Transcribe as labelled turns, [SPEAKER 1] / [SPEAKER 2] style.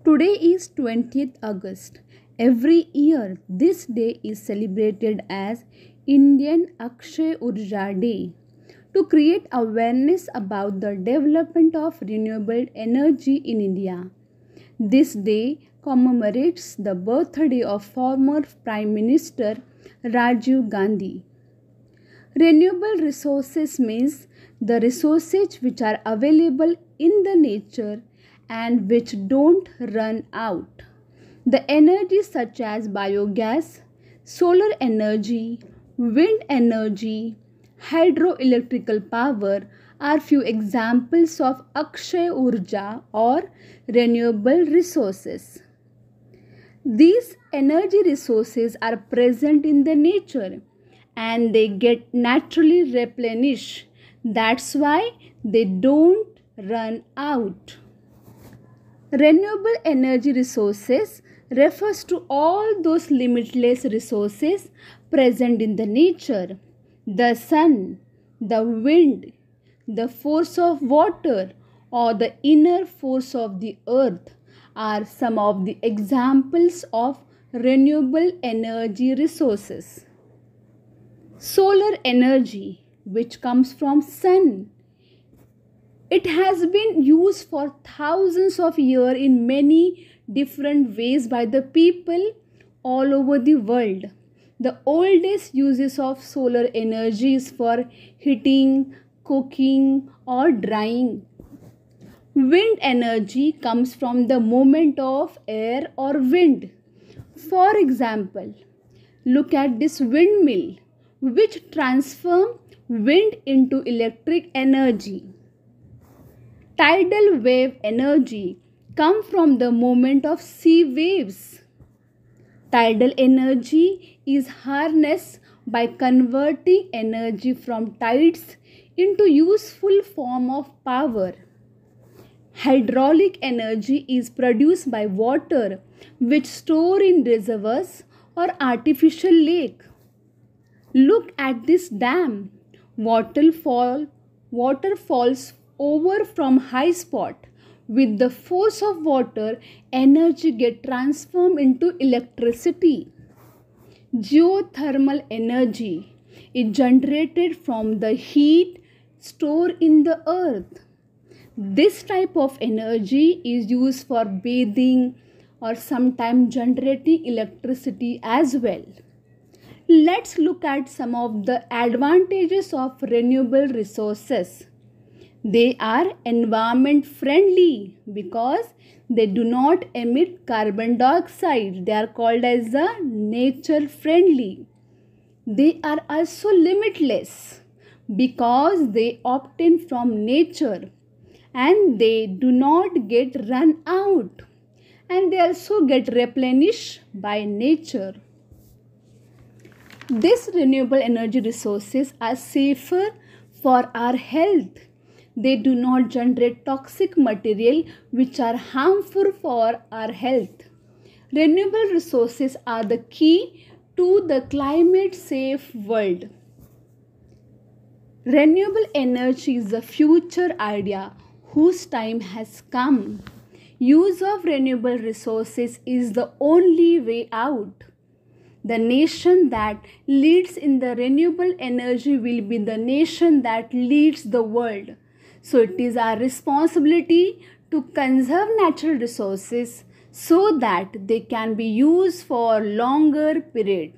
[SPEAKER 1] Today is 20th August. Every year, this day is celebrated as Indian Akshay Urja Day to create awareness about the development of renewable energy in India. This day commemorates the birthday of former Prime Minister Rajiv Gandhi. Renewable resources means the resources which are available in the nature and which don't run out. The energy such as biogas, solar energy, wind energy, hydroelectrical power are few examples of Akshay Urja or renewable resources. These energy resources are present in the nature and they get naturally replenished. That's why they don't run out. Renewable energy resources refers to all those limitless resources present in the nature. The sun, the wind, the force of water or the inner force of the earth are some of the examples of renewable energy resources. Solar energy, which comes from sun. It has been used for thousands of years in many different ways by the people all over the world. The oldest uses of solar energy is for heating, cooking or drying. Wind energy comes from the movement of air or wind. For example, look at this windmill which transforms wind into electric energy. Tidal wave energy comes from the movement of sea waves. Tidal energy is harnessed by converting energy from tides into useful form of power. Hydraulic energy is produced by water which store in reservoirs or artificial lake. Look at this dam. Water falls over from high spot. With the force of water, energy get transformed into electricity. Geothermal energy is generated from the heat stored in the earth. This type of energy is used for bathing or sometimes generating electricity as well. Let's look at some of the advantages of renewable resources. They are environment friendly because they do not emit carbon dioxide. They are called as the nature friendly. They are also limitless because they obtain from nature and they do not get run out, and they also get replenished by nature. These renewable energy resources are safer for our health. They do not generate toxic material which are harmful for our health. Renewable resources are the key to the climate safe world. Renewable energy is the future idea whose time has come. Use of renewable resources is the only way out. The nation that leads in the renewable energy will be the nation that leads the world. So it is our responsibility to conserve natural resources so that they can be used for longer period.